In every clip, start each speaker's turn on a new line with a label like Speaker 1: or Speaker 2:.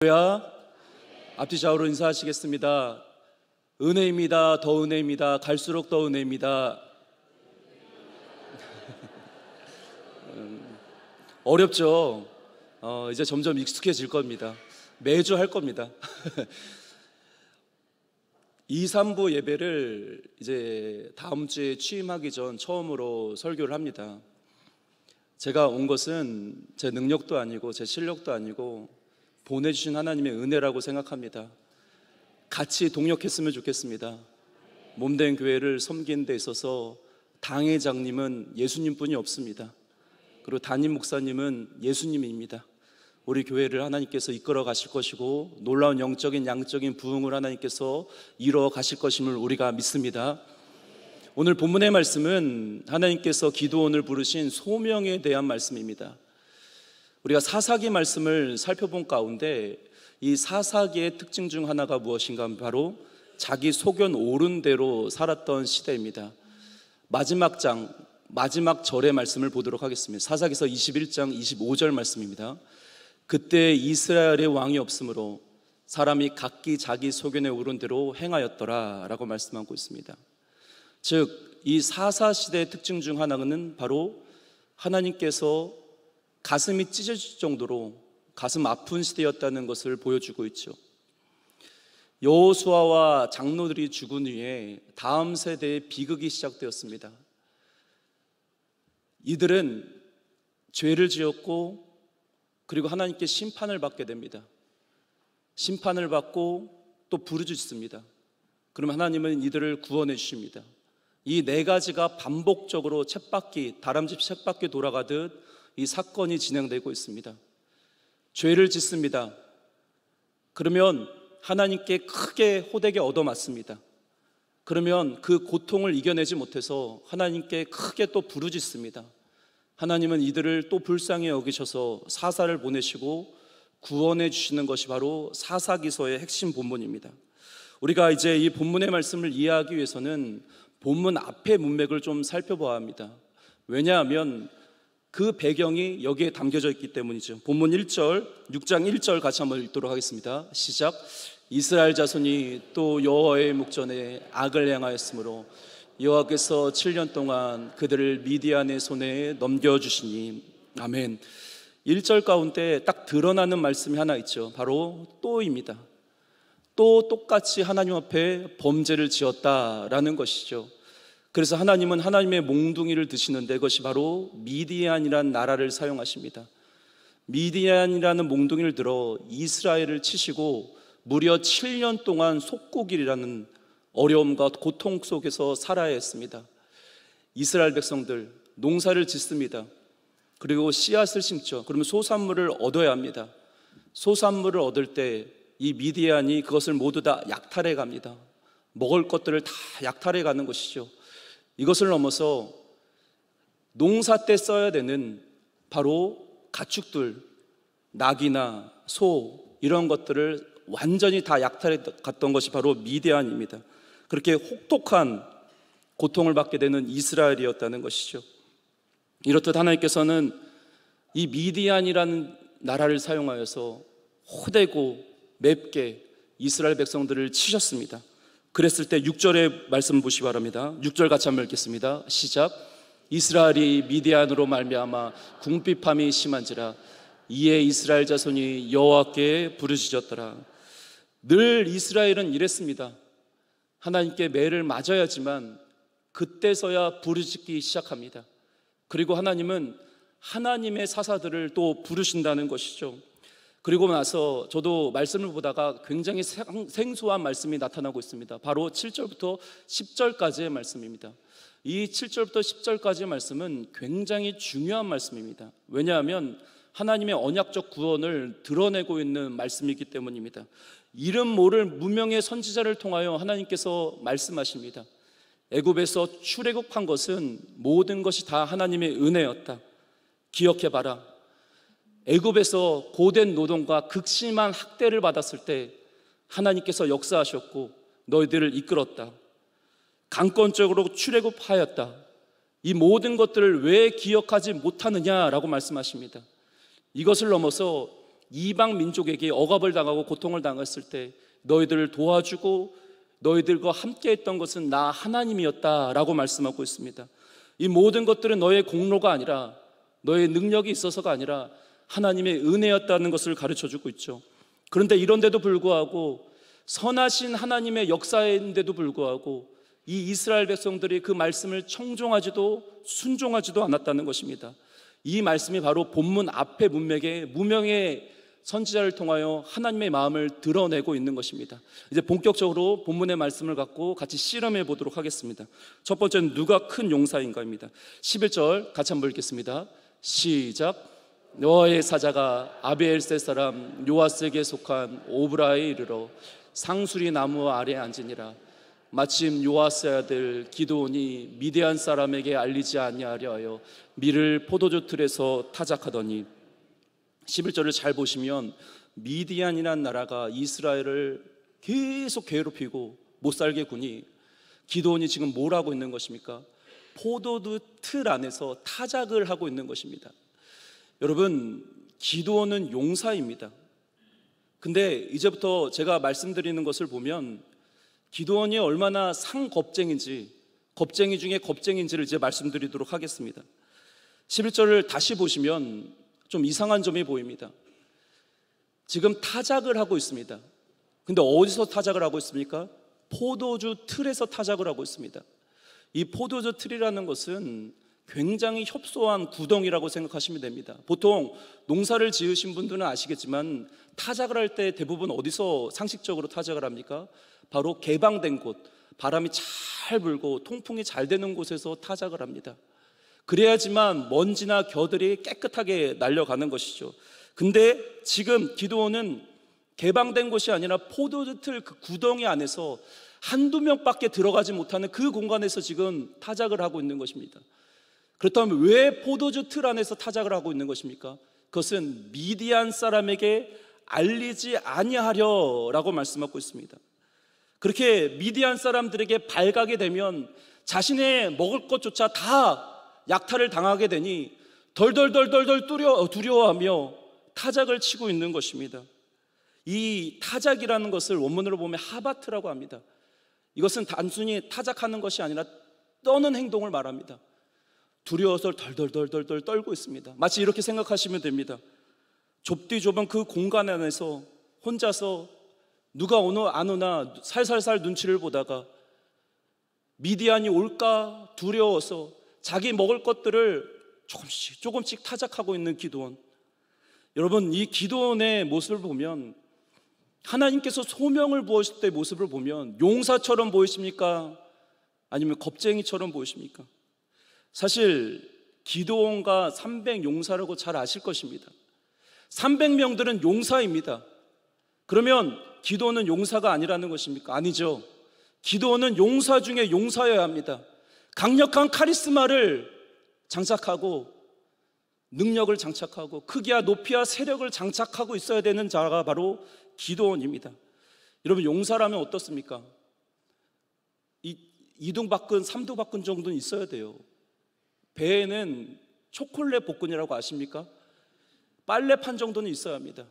Speaker 1: 할렐루야. 앞뒤 좌우로 인사하시겠습니다. 은혜입니다. 더 은혜입니다. 갈수록 더 은혜입니다. 어렵죠? 이제 점점 익숙해질 겁니다. 매주 할 겁니다. 2, 3부 예배를 이제 다음 주에 취임하기 전 처음으로 설교를 합니다. 제가 온 것은 제 능력도 아니고 제 실력도 아니고 보내주신 하나님의 은혜라고 생각합니다. 같이 동역했으면 좋겠습니다. 몸된 교회를 섬기는 데 있어서 당회장님은 예수님뿐이 없습니다. 그리고 담임 목사님은 예수님입니다. 우리 교회를 하나님께서 이끌어 가실 것이고 놀라운 영적인 양적인 부흥을 하나님께서 이루어 가실 것임을 우리가 믿습니다. 오늘 본문의 말씀은 하나님께서 기드온을 부르신 소명에 대한 말씀입니다. 우리가 사사기 말씀을 살펴본 가운데 이 사사기의 특징 중 하나가 무엇인가 하면 바로 자기 소견 옳은 대로 살았던 시대입니다. 마지막 장, 마지막 절의 말씀을 보도록 하겠습니다. 사사기서 21장 25절 말씀입니다. 그때 이스라엘의 왕이 없으므로 사람이 각기 자기 소견에 옳은 대로 행하였더라 라고 말씀하고 있습니다. 즉, 이 사사시대의 특징 중 하나는 바로 하나님께서 가슴이 찢어질 정도로 가슴 아픈 시대였다는 것을 보여주고 있죠. 여호수아와 장로들이 죽은 후에 다음 세대의 비극이 시작되었습니다. 이들은 죄를 지었고 그리고 하나님께 심판을 받게 됩니다. 심판을 받고 또 부르짖습니다. 그러면 하나님은 이들을 구원해 주십니다. 이 네 가지가 반복적으로 쳇바퀴, 다람쥐 쳇바퀴 돌아가듯 이 사건이 진행되고 있습니다. 죄를 짓습니다. 그러면 하나님께 크게 호되게 얻어맞습니다. 그러면 그 고통을 이겨내지 못해서 하나님께 크게 또 부르짖습니다. 하나님은 이들을 또 불쌍히 여기셔서 사사를 보내시고 구원해 주시는 것이 바로 사사기서의 핵심 본문입니다. 우리가 이제 이 본문의 말씀을 이해하기 위해서는 본문 앞의 문맥을 좀 살펴봐야 합니다. 왜냐하면 그 배경이 여기에 담겨져 있기 때문이죠. 본문 1절, 6장 1절 같이 한번 읽도록 하겠습니다. 시작. 이스라엘 자손이 또 여호와의 목전에 악을 행하였으므로 여호와께서 7년 동안 그들을 미디안의 손에 넘겨주시니. 아멘. 1절 가운데 딱 드러나는 말씀이 하나 있죠. 바로 또입니다. 또 똑같이 하나님 앞에 범죄를 지었다라는 것이죠. 그래서 하나님은 하나님의 몽둥이를 드시는데 그것이 바로 미디안이라는 나라를 사용하십니다. 미디안이라는 몽둥이를 들어 이스라엘을 치시고 무려 7년 동안 속국이라는 어려움과 고통 속에서 살아야 했습니다. 이스라엘 백성들 농사를 짓습니다. 그리고 씨앗을 심죠. 그러면 소산물을 얻어야 합니다. 소산물을 얻을 때 이 미디안이 그것을 모두 다 약탈해 갑니다. 먹을 것들을 다 약탈해 가는 것이죠. 이것을 넘어서 농사 때 써야 되는 바로 가축들, 낙이나 소 이런 것들을 완전히 다 약탈해 갔던 것이 바로 미디안입니다. 그렇게 혹독한 고통을 받게 되는 이스라엘이었다는 것이죠. 이렇듯 하나님께서는 이 미디안이라는 나라를 사용하여서 호되고 맵게 이스라엘 백성들을 치셨습니다. 그랬을 때 6절의 말씀 보시기 바랍니다. 6절 같이 한번 읽겠습니다. 시작. 이스라엘이 미디안으로 말미암아 궁핍함이 심한지라 이에 이스라엘 자손이 여호와께 부르짖었더라. 늘 이스라엘은 이랬습니다. 하나님께 매를 맞아야지만 그때서야 부르짖기 시작합니다. 그리고 하나님은 하나님의 사사들을 또 부르신다는 것이죠. 그리고 나서 저도 말씀을 보다가 굉장히 생소한 말씀이 나타나고 있습니다. 바로 7절부터 10절까지의 말씀입니다. 이 7절부터 10절까지의 말씀은 굉장히 중요한 말씀입니다. 왜냐하면 하나님의 언약적 구원을 드러내고 있는 말씀이기 때문입니다. 이름 모를 무명의 선지자를 통하여 하나님께서 말씀하십니다. 애굽에서 출애굽한 것은 모든 것이 다 하나님의 은혜였다. 기억해봐라. 애굽에서 고된 노동과 극심한 학대를 받았을 때 하나님께서 역사하셨고 너희들을 이끌었다. 강권적으로 출애굽하였다. 이 모든 것들을 왜 기억하지 못하느냐라고 말씀하십니다. 이것을 넘어서 이방 민족에게 억압을 당하고 고통을 당했을 때 너희들을 도와주고 너희들과 함께 했던 것은 나 하나님이었다라고 말씀하고 있습니다. 이 모든 것들은 너의 공로가 아니라, 너의 능력이 있어서가 아니라 하나님의 은혜였다는 것을 가르쳐주고 있죠. 그런데 이런데도 불구하고, 선하신 하나님의 역사인데도 불구하고 이 이스라엘 백성들이 그 말씀을 청종하지도 순종하지도 않았다는 것입니다. 이 말씀이 바로 본문 앞의 문맥에 무명의 선지자를 통하여 하나님의 마음을 드러내고 있는 것입니다. 이제 본격적으로 본문의 말씀을 갖고 같이 실험해 보도록 하겠습니다. 첫 번째는 누가 큰 용사인가입니다. 11절 같이 한번 읽겠습니다. 시작. 여호와의 사자가 아비엘셋 사람 요아스에게 속한 오브라에 이르러 상수리 나무 아래 앉으니라. 마침 요아스의 아들 기드온이 미디안 사람에게 알리지 아니하려 하여 밀을 포도주 틀에서 타작하더니, 11절을 잘 보시면 미디안이라는 나라가 이스라엘을 계속 괴롭히고 못살게 구니 기드온이 지금 뭘 하고 있는 것입니까? 포도주 틀 안에서 타작을 하고 있는 것입니다. 여러분, 기드온은 용사입니다. 근데 이제부터 제가 말씀드리는 것을 보면 기드온이 얼마나 상겁쟁인지, 겁쟁이 중에 겁쟁인지를 이제 말씀드리도록 하겠습니다. 11절을 다시 보시면 좀 이상한 점이 보입니다. 지금 타작을 하고 있습니다. 근데 어디서 타작을 하고 있습니까? 포도주 틀에서 타작을 하고 있습니다. 이 포도주 틀이라는 것은 굉장히 협소한 구덩이라고 생각하시면 됩니다. 보통 농사를 지으신 분들은 아시겠지만 타작을 할 때 대부분 어디서 상식적으로 타작을 합니까? 바로 개방된 곳, 바람이 잘 불고 통풍이 잘 되는 곳에서 타작을 합니다. 그래야지만 먼지나 겨들이 깨끗하게 날려가는 것이죠. 근데 지금 기드온은 개방된 곳이 아니라 포도주 틀 그 구덩이 안에서 한두 명밖에 들어가지 못하는 그 공간에서 지금 타작을 하고 있는 것입니다. 그렇다면 왜 포도주 틀 안에서 타작을 하고 있는 것입니까? 그것은 미디안 사람에게 알리지 아니하려라고 말씀하고 있습니다. 그렇게 미디안 사람들에게 발가게 되면 자신의 먹을 것조차 다 약탈을 당하게 되니 덜덜덜덜덜 두려워하며 타작을 치고 있는 것입니다. 이 타작이라는 것을 원문으로 보면 하바트라고 합니다. 이것은 단순히 타작하는 것이 아니라 떠는 행동을 말합니다. 두려워서 덜덜덜덜 떨고 있습니다. 마치 이렇게 생각하시면 됩니다. 좁디 좁은 그 공간 안에서 혼자서 누가 오나 안 오나 살살살 눈치를 보다가 미디안이 올까 두려워서 자기 먹을 것들을 조금씩 타작하고 있는 기드온. 여러분, 이 기드온의 모습을 보면, 하나님께서 소명을 부으실 때 모습을 보면 용사처럼 보이십니까? 아니면 겁쟁이처럼 보이십니까? 사실 기드온과 300용사라고 잘 아실 것입니다. 300명들은 용사입니다. 그러면 기드온은 용사가 아니라는 것입니까? 아니죠. 기드온은 용사 중에 용사여야 합니다. 강력한 카리스마를 장착하고 능력을 장착하고 크기와 높이와 세력을 장착하고 있어야 되는 자가 바로 기드온입니다. 여러분, 용사라면 어떻습니까? 이둥박근, 삼두박근 정도는 있어야 돼요. 배에는 초콜릿 복근이라고 아십니까? 빨래판 정도는 있어야 합니다.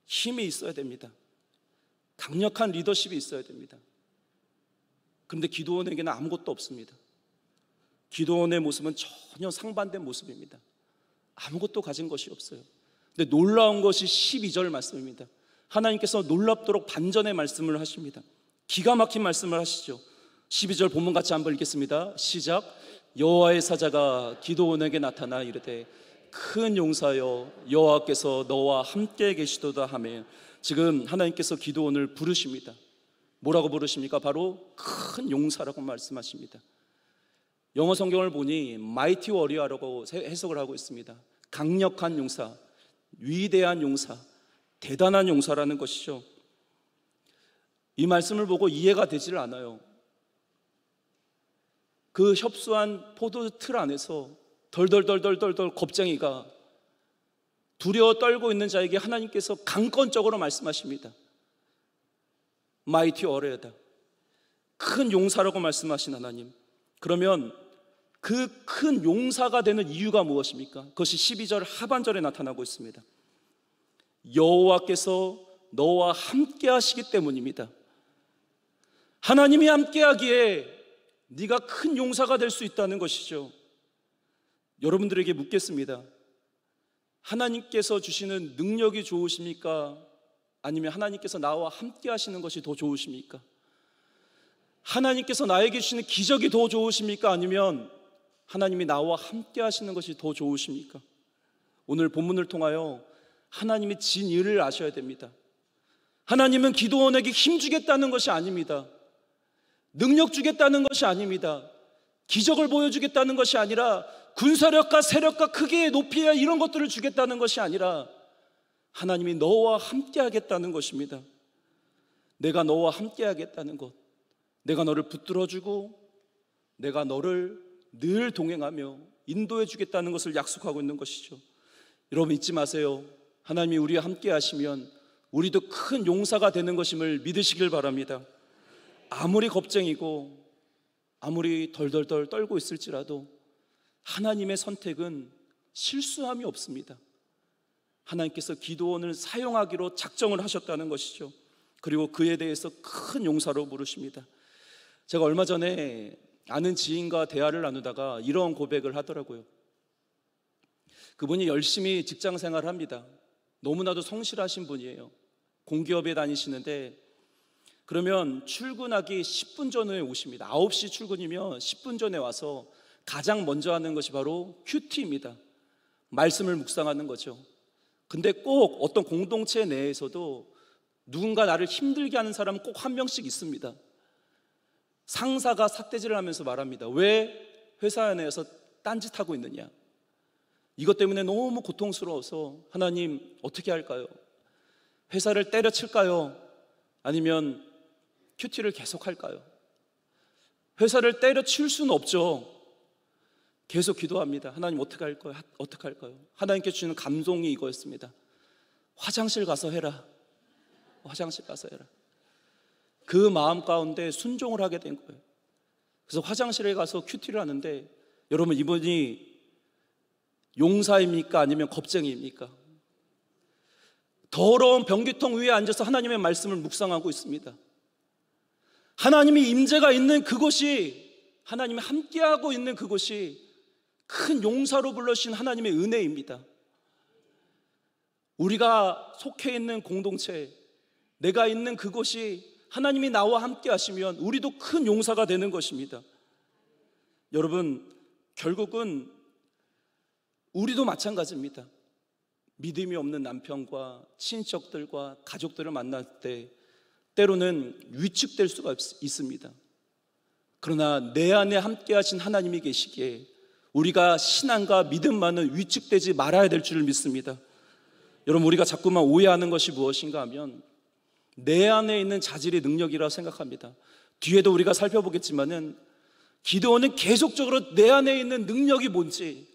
Speaker 1: 힘이 있어야 됩니다. 강력한 리더십이 있어야 됩니다. 그런데 기드온에게는 아무것도 없습니다. 기드온의 모습은 전혀 상반된 모습입니다. 아무것도 가진 것이 없어요. 근데 놀라운 것이 12절 말씀입니다. 하나님께서 놀랍도록 반전의 말씀을 하십니다. 기가 막힌 말씀을 하시죠. 12절 본문 같이 한번 읽겠습니다. 시작. 여호와의 사자가 기드온에게 나타나 이르되 큰 용사여 여호와께서 너와 함께 계시도다 하며, 지금 하나님께서 기드온을 부르십니다. 뭐라고 부르십니까? 바로 큰 용사라고 말씀하십니다. 영어 성경을 보니 마이티 워리어라고 해석을 하고 있습니다. 강력한 용사, 위대한 용사, 대단한 용사라는 것이죠. 이 말씀을 보고 이해가 되지를 않아요. 그 협소한 포도 틀 안에서 덜덜덜덜덜 겁쟁이가 두려워 떨고 있는 자에게 하나님께서 강권적으로 말씀하십니다. 마이티 워리어다, 큰 용사라고 말씀하신 하나님. 그러면 그 큰 용사가 되는 이유가 무엇입니까? 그것이 12절 하반절에 나타나고 있습니다. 여호와께서 너와 함께 하시기 때문입니다. 하나님이 함께 하기에 네가 큰 용사가 될 수 있다는 것이죠. 여러분들에게 묻겠습니다. 하나님께서 주시는 능력이 좋으십니까? 아니면 하나님께서 나와 함께 하시는 것이 더 좋으십니까? 하나님께서 나에게 주시는 기적이 더 좋으십니까? 아니면 하나님이 나와 함께 하시는 것이 더 좋으십니까? 오늘 본문을 통하여 하나님이 진리를 아셔야 됩니다. 하나님은 기도원에게 힘 주겠다는 것이 아닙니다. 능력 주겠다는 것이 아닙니다. 기적을 보여주겠다는 것이 아니라 군사력과 세력과 크기의 높이와 이런 것들을 주겠다는 것이 아니라 하나님이 너와 함께 하겠다는 것입니다. 내가 너와 함께 하겠다는 것, 내가 너를 붙들어주고 내가 너를 늘 동행하며 인도해 주겠다는 것을 약속하고 있는 것이죠. 여러분 잊지 마세요. 하나님이 우리와 함께 하시면 우리도 큰 용사가 되는 것임을 믿으시길 바랍니다. 아무리 겁쟁이고 아무리 덜덜덜 떨고 있을지라도 하나님의 선택은 실수함이 없습니다. 하나님께서 기도원을 사용하기로 작정을 하셨다는 것이죠. 그리고 그에 대해서 큰 용사로 부르십니다. 제가 얼마 전에 아는 지인과 대화를 나누다가 이런 고백을 하더라고요. 그분이 열심히 직장 생활을 합니다. 너무나도 성실하신 분이에요. 공기업에 다니시는데 그러면 출근하기 10분 전에 오십니다. 9시 출근이면 10분 전에 와서 가장 먼저 하는 것이 바로 큐티입니다. 말씀을 묵상하는 거죠. 근데 꼭 어떤 공동체 내에서도 누군가 나를 힘들게 하는 사람은 꼭 한 명씩 있습니다. 상사가 삿대질을 하면서 말합니다. 왜 회사 내에서 딴짓하고 있느냐? 이것 때문에 너무 고통스러워서 하나님 어떻게 할까요? 회사를 때려칠까요? 아니면 큐티를 계속할까요? 회사를 때려칠 수는 없죠. 계속 기도합니다. 하나님 어떻게 할까요? 어떻게 할까요? 하나님께 주시는 감동이 이거였습니다. 화장실 가서 해라. 화장실 가서 해라. 그 마음 가운데 순종을 하게 된 거예요. 그래서 화장실에 가서 큐티를 하는데 여러분 이분이 용사입니까? 아니면 겁쟁이입니까? 더러운 변기통 위에 앉아서 하나님의 말씀을 묵상하고 있습니다. 하나님이 임재가 있는 그곳이, 하나님이 함께하고 있는 그곳이 큰 용사로 불러주신 하나님의 은혜입니다. 우리가 속해 있는 공동체, 내가 있는 그곳이 하나님이 나와 함께 하시면 우리도 큰 용사가 되는 것입니다. 여러분, 결국은 우리도 마찬가지입니다. 믿음이 없는 남편과 친척들과 가족들을 만날 때 때로는 위축될 수가 있습니다. 그러나 내 안에 함께 하신 하나님이 계시기에 우리가 신앙과 믿음만은 위축되지 말아야 될 줄을 믿습니다. 여러분, 우리가 자꾸만 오해하는 것이 무엇인가 하면 내 안에 있는 자질의 능력이라고 생각합니다. 뒤에도 우리가 살펴보겠지만은 기도원은 계속적으로 내 안에 있는 능력이 뭔지,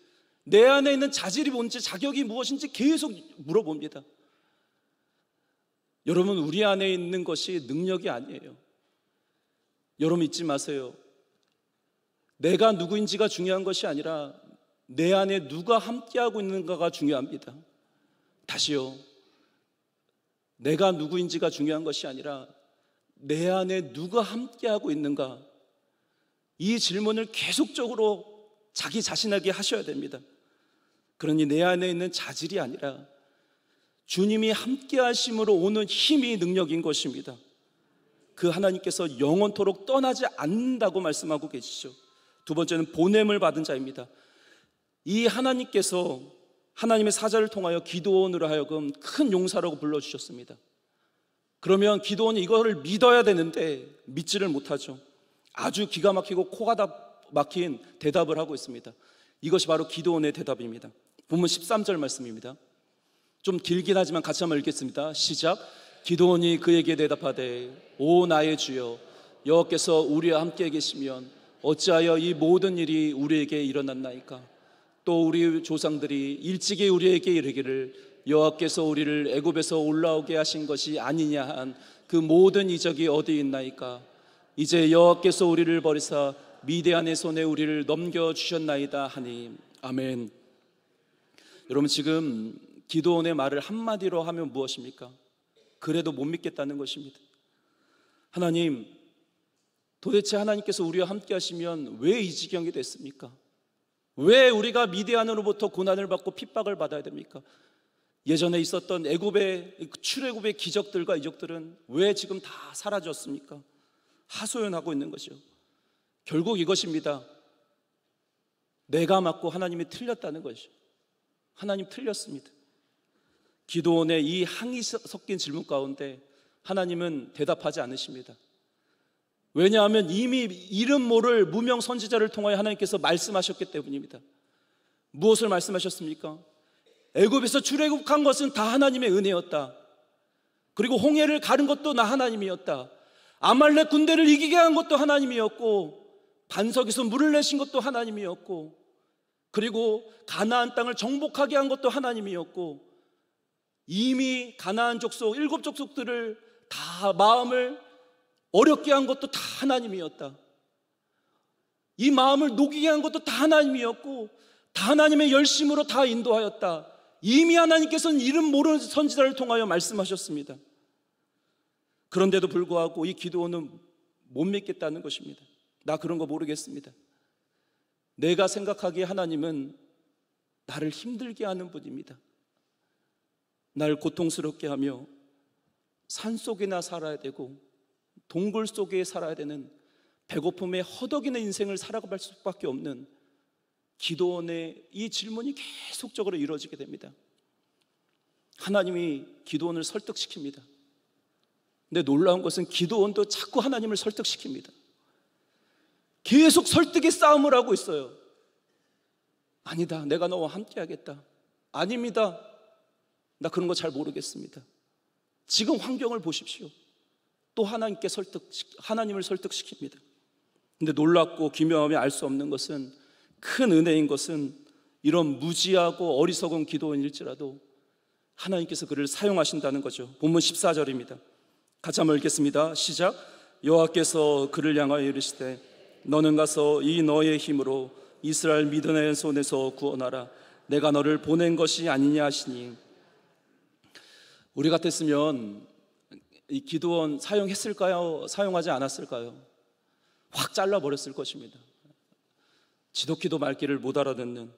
Speaker 1: 내 안에 있는 자질이 뭔지, 자격이 무엇인지 계속 물어봅니다. 여러분, 우리 안에 있는 것이 능력이 아니에요. 여러분 잊지 마세요. 내가 누구인지가 중요한 것이 아니라 내 안에 누가 함께하고 있는가가 중요합니다. 다시요. 내가 누구인지가 중요한 것이 아니라 내 안에 누가 함께하고 있는가, 이 질문을 계속적으로 자기 자신에게 하셔야 됩니다. 그러니 내 안에 있는 자질이 아니라 주님이 함께 하심으로 오는 힘이 능력인 것입니다. 그 하나님께서 영원토록 떠나지 않는다고 말씀하고 계시죠. 두 번째는 보냄을 받은 자입니다. 이 하나님께서 하나님의 사자를 통하여 기도원으로 하여금 큰 용사라고 불러주셨습니다. 그러면 기도원이 이거를 믿어야 되는데 믿지를 못하죠. 아주 기가 막히고 코가 막힌 대답을 하고 있습니다. 이것이 바로 기도원의 대답입니다. 본문 13절 말씀입니다. 좀 길긴 하지만 같이 한번 읽겠습니다. 시작. 기도원이 그에게 대답하되 오 나의 주여, 여호와께서 우리와 함께 계시면 어찌하여 이 모든 일이 우리에게 일어났나이까? 또 우리 조상들이 일찍이 우리에게 이르기를 여호와께서 우리를 애굽에서 올라오게 하신 것이 아니냐 한 그 모든 이적이 어디 있나이까? 이제 여호와께서 우리를 버리사 미디안의 손에 우리를 넘겨주셨나이다 하니. 아멘. 여러분, 지금 기도원의 말을 한마디로 하면 무엇입니까? 그래도 못 믿겠다는 것입니다. 하나님, 도대체 하나님께서 우리와 함께 하시면 왜 이 지경이 됐습니까? 왜 우리가 미디안으로부터 고난을 받고 핍박을 받아야 됩니까? 예전에 있었던 애굽의 출애굽의 기적들과 이적들은 왜 지금 다 사라졌습니까? 하소연하고 있는 것이요. 결국 이것입니다. 내가 맞고 하나님이 틀렸다는 것이죠. 하나님 틀렸습니다. 기도원의 이 항의 섞인 질문 가운데 하나님은 대답하지 않으십니다. 왜냐하면 이미 이름 모를 무명 선지자를 통하여 하나님께서 말씀하셨기 때문입니다. 무엇을 말씀하셨습니까? 애굽에서 출애굽한 것은 다 하나님의 은혜였다. 그리고 홍해를 가른 것도 나 하나님이었다. 아말렉 군대를 이기게 한 것도 하나님이었고, 반석에서 물을 내신 것도 하나님이었고, 그리고 가나안 땅을 정복하게 한 것도 하나님이었고, 이미 가나안 족속 7족속들을 다 마음을 어렵게 한 것도 다 하나님이었다. 이 마음을 녹이게 한 것도 다 하나님이었고, 다 하나님의 열심으로 다 인도하였다. 이미 하나님께서는 이름 모르는 선지자를 통하여 말씀하셨습니다. 그런데도 불구하고 이 기도원은 못 믿겠다는 것입니다. 나 그런 거 모르겠습니다. 내가 생각하기에 하나님은 나를 힘들게 하는 분입니다. 날 고통스럽게 하며 산속에나 살아야 되고 동굴 속에 살아야 되는 배고픔에 허덕이는 인생을 살아갈 수밖에 없는 기도원의 이 질문이 계속적으로 이루어지게 됩니다. 하나님이 기도원을 설득시킵니다. 근데 놀라운 것은 기도원도 자꾸 하나님을 설득시킵니다. 계속 설득의 싸움을 하고 있어요. 아니다, 내가 너와 함께 하겠다. 아닙니다, 나 그런 거 잘 모르겠습니다. 지금 환경을 보십시오. 또 하나님을 설득시킵니다. 근데 놀랍고 기묘하며 알 수 없는 것은, 큰 은혜인 것은, 이런 무지하고 어리석은 기도원일지라도 하나님께서 그를 사용하신다는 거죠. 본문 14절입니다. 같이 한번 읽겠습니다. 시작. 여호와께서 그를 향하여 이르시되 너는 가서 이 너의 힘으로 이스라엘 미드의 손에서 구원하라. 내가 너를 보낸 것이 아니냐 하시니. 우리 같았으면 이 기도원 사용했을까요? 사용하지 않았을까요? 확 잘라버렸을 것입니다. 지독히도 말귀를 못 알아듣는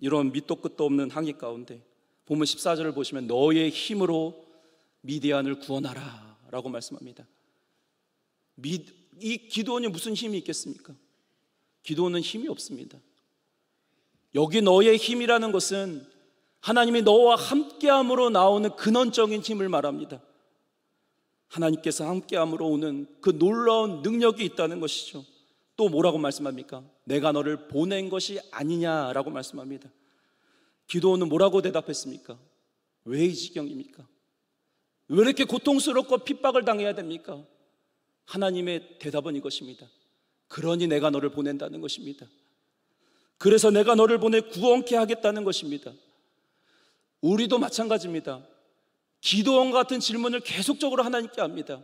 Speaker 1: 이런 밑도 끝도 없는 항의 가운데 본문 14절을 보시면 너의 힘으로 미디안을 구원하라 라고 말씀합니다. 이 기도원이 무슨 힘이 있겠습니까? 기도원은 힘이 없습니다. 여기 너의 힘이라는 것은 하나님이 너와 함께함으로 나오는 근원적인 힘을 말합니다. 하나님께서 함께함으로 오는 그 놀라운 능력이 있다는 것이죠. 또 뭐라고 말씀합니까? 내가 너를 보낸 것이 아니냐라고 말씀합니다. 기도원은 뭐라고 대답했습니까? 왜 이 지경입니까? 왜 이렇게 고통스럽고 핍박을 당해야 됩니까? 하나님의 대답은 이것입니다. 그러니 내가 너를 보낸다는 것입니다. 그래서 내가 너를 보내 구원케 하겠다는 것입니다. 우리도 마찬가지입니다. 기도원 같은 질문을 계속적으로 하나님께 합니다.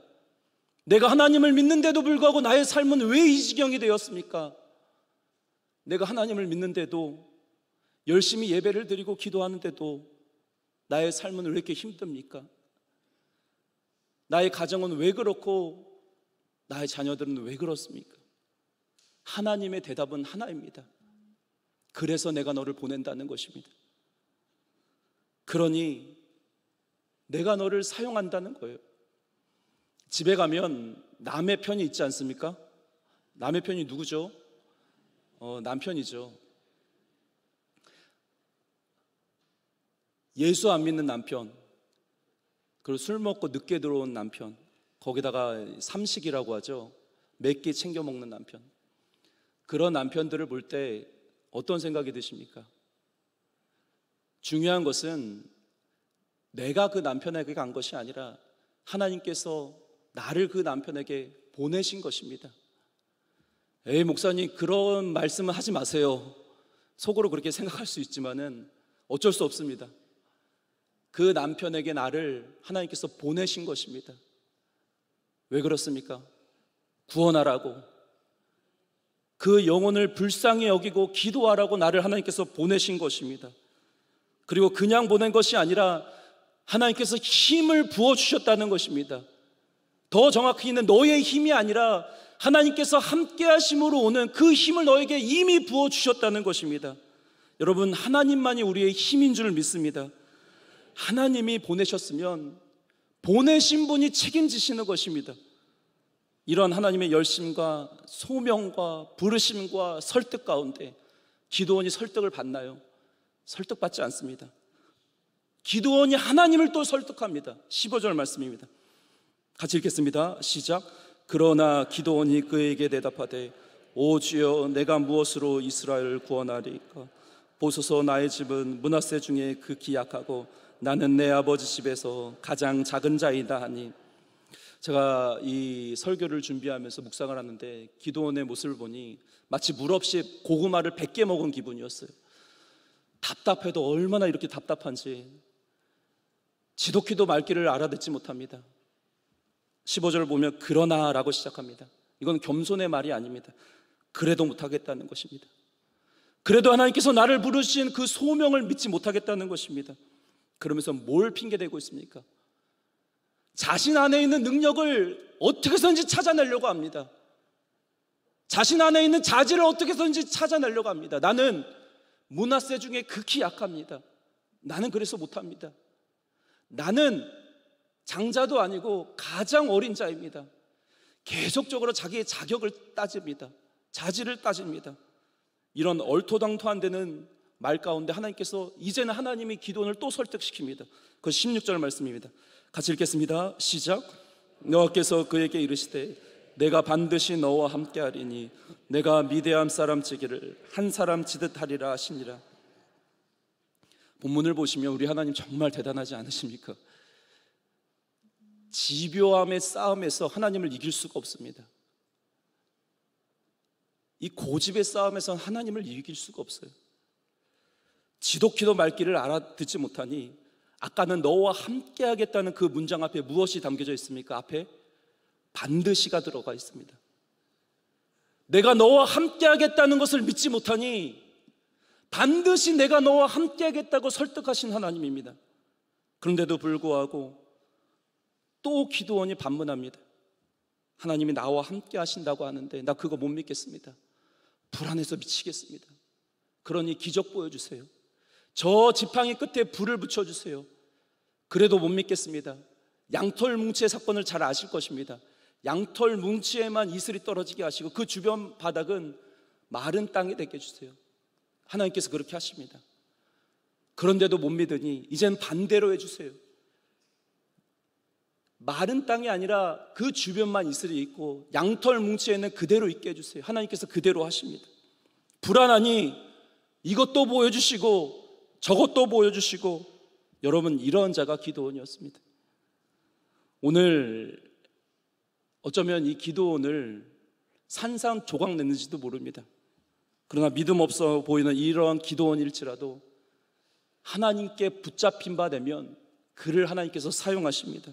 Speaker 1: 내가 하나님을 믿는데도 불구하고 나의 삶은 왜 이 지경이 되었습니까? 내가 하나님을 믿는데도, 열심히 예배를 드리고 기도하는데도 나의 삶은 왜 이렇게 힘듭니까? 나의 가정은 왜 그렇고 나의 자녀들은 왜 그렇습니까? 하나님의 대답은 하나입니다. 그래서 내가 너를 보낸다는 것입니다. 그러니 내가 너를 사용한다는 거예요. 집에 가면 남의 편이 있지 않습니까? 남의 편이 누구죠? 남편이죠. 예수 안 믿는 남편, 그리고 술 먹고 늦게 들어온 남편, 거기다가 삼식이라고 하죠. 몇 끼 챙겨 먹는 남편. 그런 남편들을 볼 때 어떤 생각이 드십니까? 중요한 것은 내가 그 남편에게 간 것이 아니라 하나님께서 나를 그 남편에게 보내신 것입니다. 에이, 목사님, 그런 말씀은 하지 마세요. 속으로 그렇게 생각할 수 있지만은 어쩔 수 없습니다. 그 남편에게 나를 하나님께서 보내신 것입니다. 왜 그렇습니까? 구원하라고, 그 영혼을 불쌍히 여기고 기도하라고 나를 하나님께서 보내신 것입니다. 그리고 그냥 보낸 것이 아니라 하나님께서 힘을 부어주셨다는 것입니다. 더 정확히는 너의 힘이 아니라 하나님께서 함께 하심으로 오는 그 힘을 너에게 이미 부어주셨다는 것입니다. 여러분, 하나님만이 우리의 힘인 줄 믿습니다. 하나님이 보내셨으면 보내신 분이 책임지시는 것입니다. 이런 하나님의 열심과 소명과 부르심과 설득 가운데 기드온이 설득을 받나요? 설득받지 않습니다. 기드온이 하나님을 또 설득합니다. 15절 말씀입니다. 같이 읽겠습니다. 시작. 그러나 기드온이 그에게 대답하되 오 주여, 내가 무엇으로 이스라엘을 구원하리까? 보소서, 나의 집은 므낫세 중에 극히 약하고 나는 내 아버지 집에서 가장 작은 자이다 하니. 제가 이 설교를 준비하면서 묵상을 하는데 기드온의 모습을 보니 마치 물 없이 고구마를 100개 먹은 기분이었어요. 답답해도 얼마나 이렇게 답답한지 지독히도 말귀를 알아듣지 못합니다. 15절을 보면 그러나 라고 시작합니다. 이건 겸손의 말이 아닙니다. 그래도 못하겠다는 것입니다. 그래도 하나님께서 나를 부르신 그 소명을 믿지 못하겠다는 것입니다. 그러면서 뭘 핑계대고 있습니까? 자신 안에 있는 능력을 어떻게 해서든지 찾아내려고 합니다. 자신 안에 있는 자질을 어떻게 해서든지 찾아내려고 합니다. 나는 므낫세 중에 극히 약합니다. 나는 그래서 못합니다. 나는 장자도 아니고 가장 어린 자입니다. 계속적으로 자기의 자격을 따집니다. 자질을 따집니다. 이런 얼토당토한 데는 말 가운데 하나님께서 이제는 하나님이 기드온을 또 설득시킵니다. 그 16절 말씀입니다. 같이 읽겠습니다. 시작. 여호와께서 그에게 이르시되 내가 반드시 너와 함께하리니 내가 미디안 사람 치기를 한 사람 치듯 하리라 하시니라. 본문을 보시면 우리 하나님 정말 대단하지 않으십니까? 집요함의 싸움에서 하나님을 이길 수가 없습니다. 이 고집의 싸움에서 하나님을 이길 수가 없어요. 지독히도 말귀를 알아듣지 못하니 아까는 너와 함께 하겠다는 그 문장 앞에 무엇이 담겨져 있습니까? 앞에 반드시가 들어가 있습니다. 내가 너와 함께 하겠다는 것을 믿지 못하니 반드시 내가 너와 함께 하겠다고 설득하신 하나님입니다. 그런데도 불구하고 또 기드온이 반문합니다. 하나님이 나와 함께 하신다고 하는데 나 그거 못 믿겠습니다. 불안해서 미치겠습니다. 그러니 기적 보여주세요. 저 지팡이 끝에 불을 붙여주세요. 그래도 못 믿겠습니다. 양털 뭉치의 사건을 잘 아실 것입니다. 양털 뭉치에만 이슬이 떨어지게 하시고 그 주변 바닥은 마른 땅이 되게 해주세요. 하나님께서 그렇게 하십니다. 그런데도 못 믿으니 이젠 반대로 해주세요. 마른 땅이 아니라 그 주변만 이슬이 있고 양털 뭉치에는 그대로 있게 해주세요. 하나님께서 그대로 하십니다. 불안하니 이것도 보여주시고 저것도 보여주시고. 여러분, 이런 자가 기드온이었습니다. 오늘 어쩌면 이 기드온을 산산조각 냈는지도 모릅니다. 그러나 믿음 없어 보이는 이런 기드온일지라도 하나님께 붙잡힌 바 되면 그를 하나님께서 사용하십니다.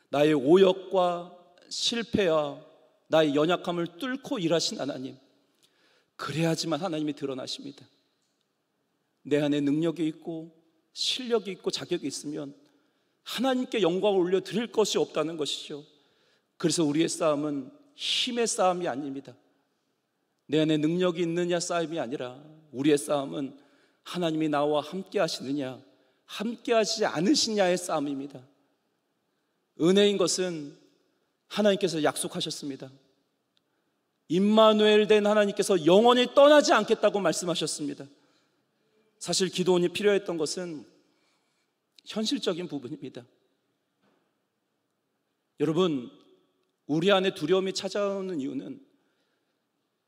Speaker 1: 나의 오역과 실패와 나의 연약함을 뚫고 일하신 하나님, 그래야지만 하나님이 드러나십니다. 내 안에 능력이 있고 실력이 있고 자격이 있으면 하나님께 영광을 올려드릴 것이 없다는 것이죠. 그래서 우리의 싸움은 힘의 싸움이 아닙니다. 내 안에 능력이 있느냐 싸움이 아니라 우리의 싸움은 하나님이 나와 함께 하시느냐 함께 하시지 않으시냐의 싸움입니다. 은혜인 것은 하나님께서 약속하셨습니다. 임마누엘 된 하나님께서 영원히 떠나지 않겠다고 말씀하셨습니다. 사실 기드온이 필요했던 것은 현실적인 부분입니다. 여러분, 우리 안에 두려움이 찾아오는 이유는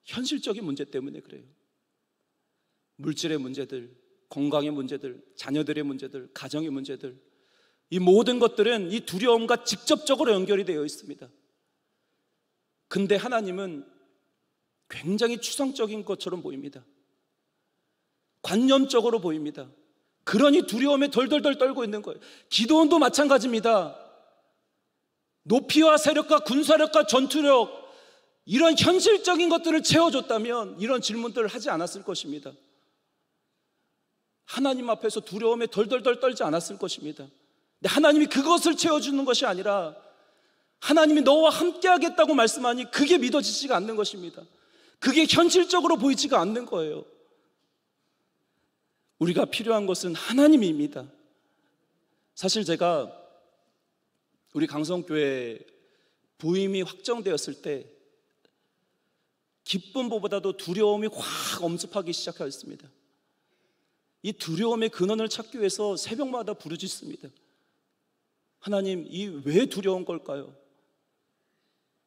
Speaker 1: 현실적인 문제 때문에 그래요. 물질의 문제들, 건강의 문제들, 자녀들의 문제들, 가정의 문제들, 이 모든 것들은 이 두려움과 직접적으로 연결이 되어 있습니다. 근데 하나님은 굉장히 추상적인 것처럼 보입니다. 관념적으로 보입니다. 그러니 두려움에 덜덜덜 떨고 있는 거예요. 기드온도 마찬가지입니다. 높이와 세력과 군사력과 전투력, 이런 현실적인 것들을 채워줬다면 이런 질문들을 하지 않았을 것입니다. 하나님 앞에서 두려움에 덜덜덜 떨지 않았을 것입니다. 근데 하나님이 그것을 채워주는 것이 아니라 하나님이 너와 함께 하겠다고 말씀하니 그게 믿어지지가 않는 것입니다. 그게 현실적으로 보이지가 않는 거예요. 우리가 필요한 것은 하나님입니다. 사실 제가 우리 강성교회 부임이 확정되었을 때 기쁨보다도 두려움이 확 엄습하기 시작하였습니다. 이 두려움의 근원을 찾기 위해서 새벽마다 부르짖습니다. 하나님, 이 왜 두려운 걸까요?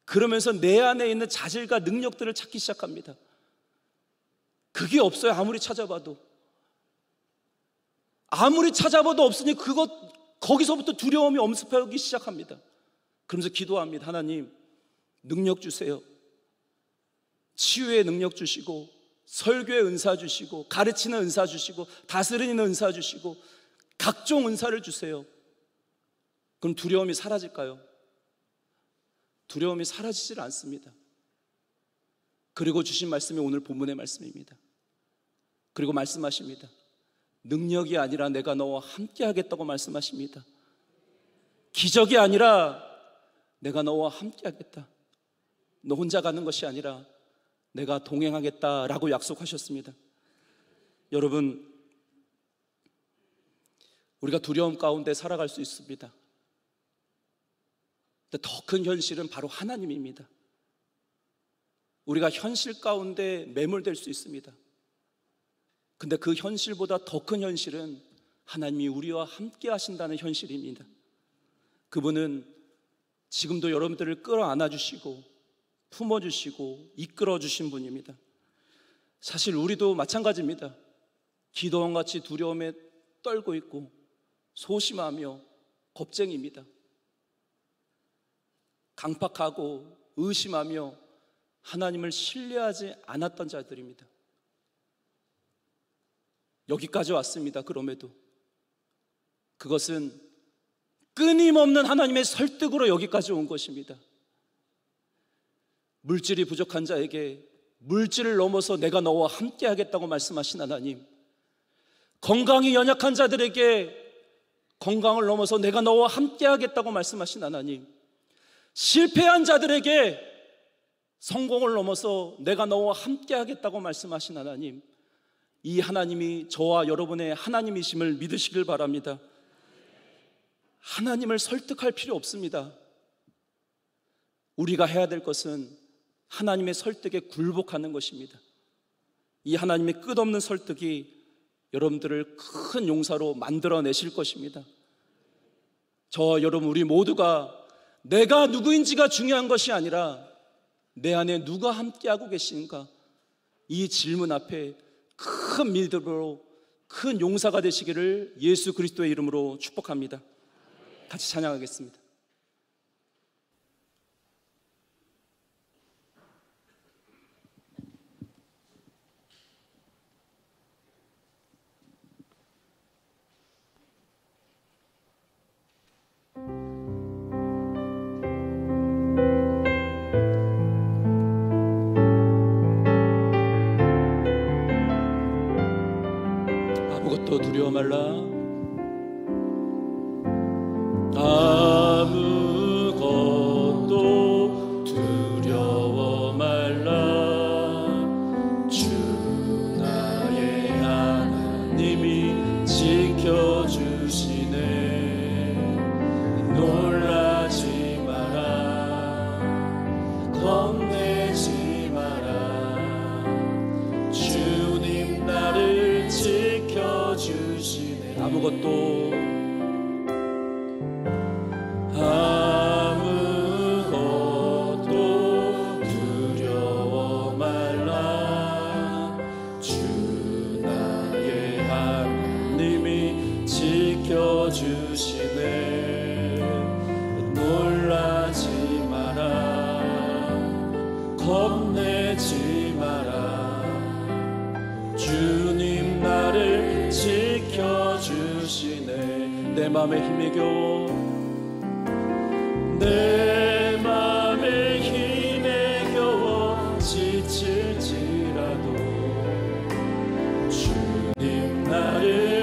Speaker 1: 그러면서 내 안에 있는 자질과 능력들을 찾기 시작합니다. 그게 없어요. 아무리 찾아봐도 없으니 거기서부터 두려움이 엄습하기 시작합니다. 그러면서 기도합니다. 하나님, 능력 주세요. 치유의 능력 주시고, 설교의 은사 주시고, 가르치는 은사 주시고, 다스리는 은사 주시고, 각종 은사를 주세요. 그럼 두려움이 사라질까요? 두려움이 사라지질 않습니다. 그리고 주신 말씀이 오늘 본문의 말씀입니다. 그리고 말씀하십니다. 능력이 아니라 내가 너와 함께 하겠다고 말씀하십니다. 기적이 아니라 내가 너와 함께 하겠다. 너 혼자 가는 것이 아니라 내가 동행하겠다라고 약속하셨습니다. 여러분, 우리가 두려움 가운데 살아갈 수 있습니다. 더 큰 현실은 바로 하나님입니다. 우리가 현실 가운데 매몰될 수 있습니다. 근데 그 현실보다 더 큰 현실은 하나님이 우리와 함께 하신다는 현실입니다. 그분은 지금도 여러분들을 끌어안아 주시고 품어주시고 이끌어주신 분입니다. 사실 우리도 마찬가지입니다. 기도원같이 두려움에 떨고 있고 소심하며 겁쟁이입니다. 강팍하고 의심하며 하나님을 신뢰하지 않았던 자들입니다. 여기까지 왔습니다. 그럼에도 그것은 끊임없는 하나님의 설득으로 여기까지 온 것입니다. 물질이 부족한 자에게 물질을 넘어서 내가 너와 함께 하겠다고 말씀하신 하나님, 건강이 연약한 자들에게 건강을 넘어서 내가 너와 함께 하겠다고 말씀하신 하나님, 실패한 자들에게 성공을 넘어서 내가 너와 함께 하겠다고 말씀하신 하나님, 이 하나님이 저와 여러분의 하나님이심을 믿으시길 바랍니다. 하나님을 설득할 필요 없습니다. 우리가 해야 될 것은 하나님의 설득에 굴복하는 것입니다. 이 하나님의 끝없는 설득이 여러분들을 큰 용사로 만들어내실 것입니다. 저와 여러분, 우리 모두가 내가 누구인지가 중요한 것이 아니라 내 안에 누가 함께하고 계신가, 이 질문 앞에 큰 믿음으로 큰 용사가 되시기를 예수 그리스도의 이름으로 축복합니다. 같이 찬양하겠습니다. 아무것도 두려워 말라. 아무것도 두려워 말라. 주 나의 하나님이 지켜주시네. 놀라지 마라. 겁내지 마라. 주님 나를 지켜주시네. 아무것도 두려워 말라. 주 나의 하나님이 지켜주시네. 놀라지 마라. 겁내지 마라. 주님 나를 지켜주시네. 내 맘에 힘이 겨워, 내 맘에 힘에 겨워 지칠지라도 주님 나를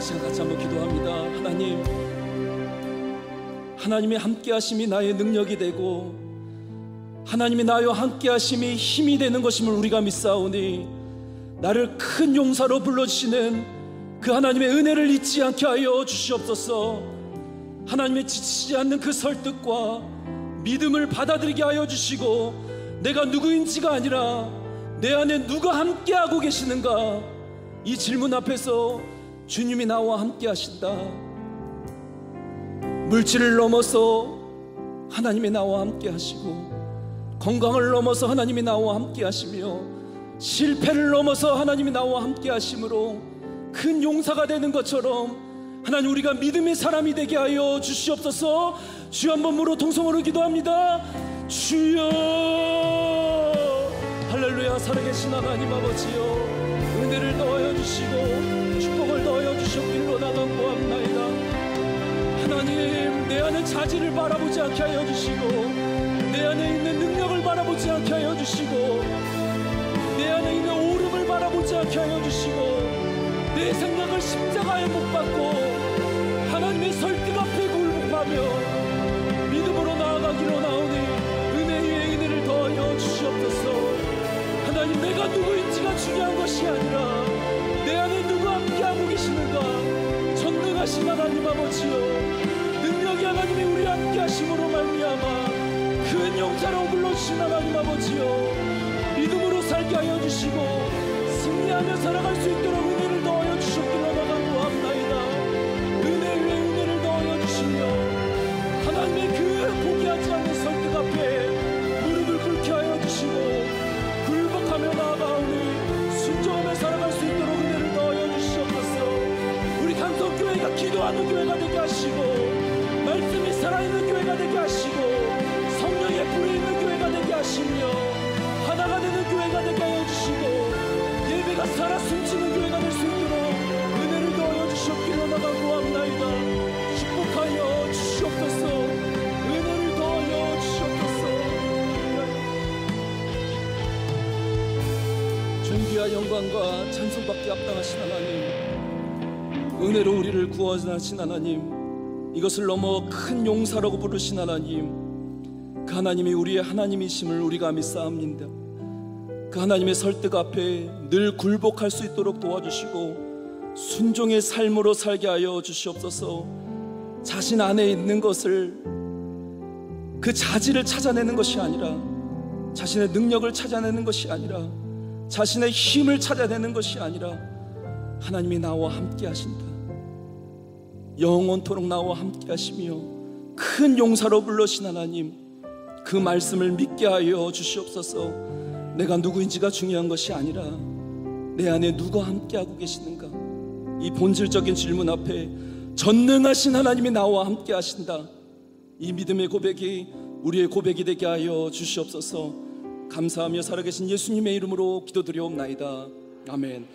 Speaker 1: 시간 같이 한번 기도합니다. 하나님, 하나님의 함께하심이 나의 능력이 되고 하나님이 나와 함께하심이 힘이 되는 것임을 우리가 믿사오니 나를 큰 용사로 불러주시는 그 하나님의 은혜를 잊지 않게 하여 주시옵소서. 하나님의 지치지 않는 그 설득과 믿음을 받아들이게 하여 주시고, 내가 누구인지가 아니라 내 안에 누가 함께하고 계시는가, 이 질문 앞에서 주님이 나와 함께 하신다. 물질을 넘어서 하나님이 나와 함께 하시고, 건강을 넘어서 하나님이 나와 함께 하시며, 실패를 넘어서 하나님이 나와 함께 하심으로 큰 용사가 되는 것처럼 하나님, 우리가 믿음의 사람이 되게 하여 주시옵소서. 주여, 한 번으로 통성으로 기도합니다. 주여, 할렐루야. 살아계신 하나님 아버지여, 은혜를 더하여 주시고 축복을 더하여 주셨길로 나가고 합나이다. 하나님, 내 안에 자질을 바라보지 않게 하여 주시고, 내 안에 있는 능력을 바라보지 않게 하여 주시고, 내 안에 있는 오름을 바라보지 않게 하여 주시고, 내 생각을 십자가에 못 박고 하나님의 설득 앞에 굴복하며 믿음으로 나아가기로 나오니 은혜 위에 은혜를 더하여 주시옵소서. 하나님, 내가 누구인지가 중요한 것이 아니라 내 안에 누가 함께하고 계시는가, 전능하신 하나님 아버지여, 능력이 하나님이 우리 함께하심으로 말미암아 큰 용사로 불러주신 하나님 아버지여, 믿음으로 살게 하여 주시고 승리하며 살아갈 수 있도록 은혜를 더하여 주셨기로 나가고 합나이다. 은혜 위에 은혜를 더하여 주시며 하나님의 그 포기하지 않는 설득 앞에 무릎을 꿇게 하여 주시고 굴복하며 나아가오니 순종하며 살아갈 수 있도록 은혜를 더하여 주시옵소서. 우리 감성교회가 기도하는 교회가 되게 하시고, 말씀이 살아있는 교회가 되게 하시고, 성령의 불이 있는 교회가 되게 하시며, 하나가 되는 교회가 되게 하여 주시고, 예배가 살아 숨치는 교회가 될 수 있도록 은혜를 더하여 주셨기로 나가고 합나이다. 축복하여 주시옵소서. 은혜를 더하여 주시옵소서. 존귀와 영광과 찬송받기 합당하신 하나님, 은혜로 우리를 구원하신 하나님, 이것을 넘어 큰 용사라고 부르신 하나님, 그 하나님이 우리의 하나님이심을 우리가 믿사옵니다. 그 하나님의 설득 앞에 늘 굴복할 수 있도록 도와주시고 순종의 삶으로 살게 하여 주시옵소서. 자신 안에 있는 것을, 그 자질을 찾아내는 것이 아니라, 자신의 능력을 찾아내는 것이 아니라, 자신의 힘을 찾아내는 것이 아니라 하나님이 나와 함께 하신다, 영원토록 나와 함께 하시며 큰 용사로 불러신 하나님, 그 말씀을 믿게 하여 주시옵소서. 내가 누구인지가 중요한 것이 아니라 내 안에 누가 함께하고 계시는가, 이 본질적인 질문 앞에 전능하신 하나님이 나와 함께 하신다, 이 믿음의 고백이 우리의 고백이 되게 하여 주시옵소서. 감사하며 살아계신 예수님의 이름으로 기도드리옵나이다. 아멘.